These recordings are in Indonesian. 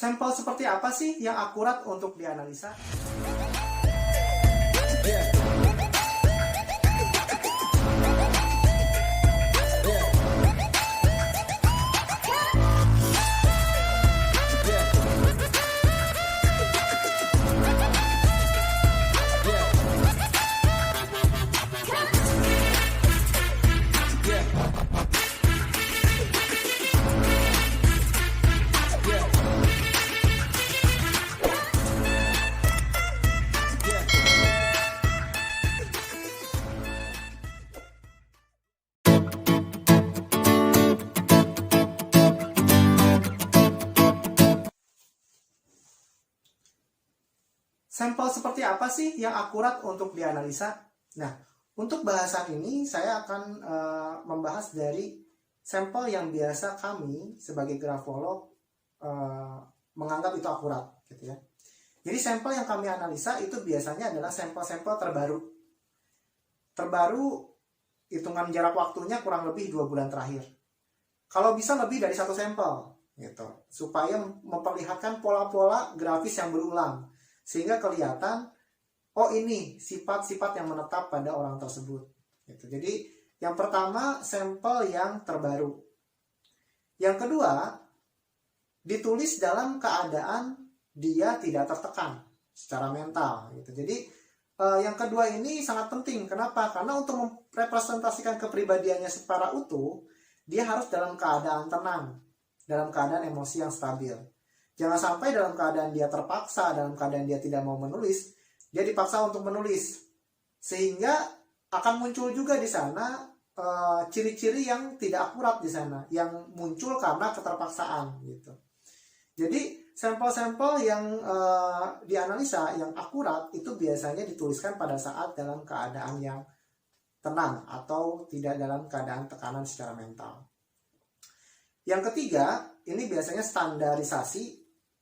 Sampel seperti apa sih yang akurat untuk dianalisa? Sampel seperti apa sih yang akurat untuk dianalisa? Nah, untuk bahasan ini saya akan membahas dari sampel yang biasa kami sebagai grafolog menganggap itu akurat, gitu ya. Jadi sampel yang kami analisa itu biasanya adalah sampel-sampel terbaru. Terbaru hitungan jarak waktunya kurang lebih 2 bulan terakhir. Kalau bisa lebih dari 1 sampel, gitu, supaya memperlihatkan pola-pola grafis yang berulang. Sehingga kelihatan, oh ini sifat-sifat yang menetap pada orang tersebut. Gitu. Jadi yang pertama sampel yang terbaru. Yang kedua, ditulis dalam keadaan dia tidak tertekan secara mental. Gitu. Jadi yang kedua ini sangat penting. Kenapa? Karena untuk merepresentasikan kepribadiannya secara utuh, dia harus dalam keadaan tenang, dalam keadaan emosi yang stabil. Jangan sampai dalam keadaan dia terpaksa, dalam keadaan dia tidak mau menulis, dia dipaksa untuk menulis. Sehingga akan muncul juga di sana ciri-ciri yang tidak akurat di sana, yang muncul karena keterpaksaan gitu. Jadi sampel-sampel yang dianalisa, yang akurat, itu biasanya dituliskan pada saat dalam keadaan yang tenang atau tidak dalam keadaan tekanan secara mental. Yang ketiga, ini biasanya standarisasi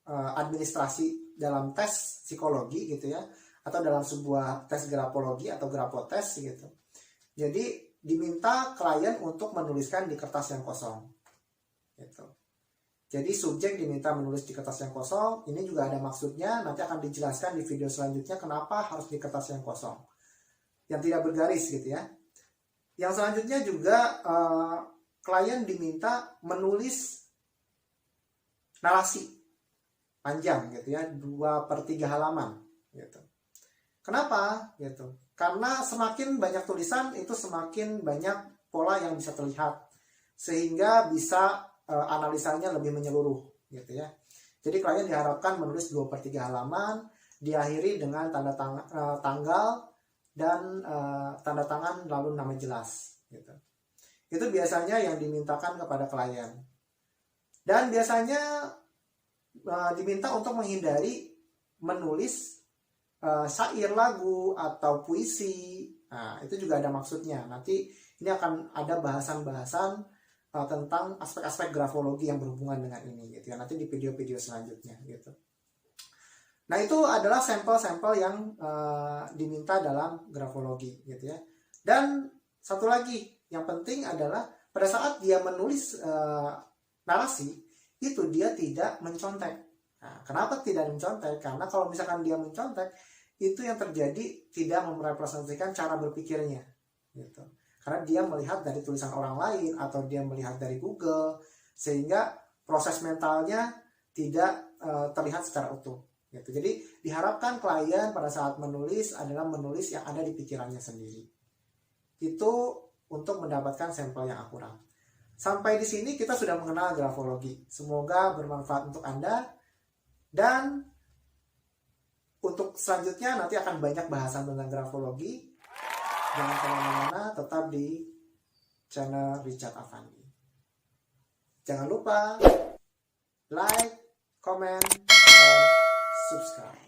administrasi dalam tes psikologi gitu ya, atau dalam sebuah tes grafologi atau grafotes gitu. Jadi diminta klien untuk menuliskan di kertas yang kosong gitu. Jadi subjek diminta menulis di kertas yang kosong. Ini juga ada maksudnya, nanti akan dijelaskan di video selanjutnya kenapa harus di kertas yang kosong, yang tidak bergaris gitu ya. Yang selanjutnya juga klien diminta menulis narasi panjang gitu ya, 2/3 halaman gitu. Kenapa gitu? Karena semakin banyak tulisan itu semakin banyak pola yang bisa terlihat, sehingga bisa analisanya lebih menyeluruh gitu ya. Jadi klien diharapkan menulis 2/3 halaman, diakhiri dengan tanggal dan tanda tangan lalu nama jelas gitu. Itu biasanya yang dimintakan kepada klien. Dan biasanya diminta untuk menghindari menulis syair, lagu, atau puisi. Nah, itu juga ada maksudnya. Nanti ini akan ada bahasan-bahasan tentang aspek-aspek grafologi yang berhubungan dengan ini gitu ya. Nanti di video-video selanjutnya gitu. Nah, itu adalah sampel-sampel yang diminta dalam grafologi gitu ya. Dan satu lagi yang penting adalah pada saat dia menulis narasi, itu dia tidak mencontek. Nah, kenapa tidak mencontek? Karena kalau misalkan dia mencontek, itu yang terjadi tidak merepresentasikan cara berpikirnya gitu. Karena dia melihat dari tulisan orang lain atau dia melihat dari Google, sehingga proses mentalnya tidak terlihat secara utuh gitu. Jadi diharapkan klien pada saat menulis adalah menulis yang ada di pikirannya sendiri. Itu untuk mendapatkan sampel yang akurat. Sampai di sini kita sudah mengenal grafologi. Semoga bermanfaat untuk Anda. Dan untuk selanjutnya nanti akan banyak bahasan tentang grafologi. Jangan kemana-mana, tetap di channel Richard Afandi. Jangan lupa like, comment, dan subscribe.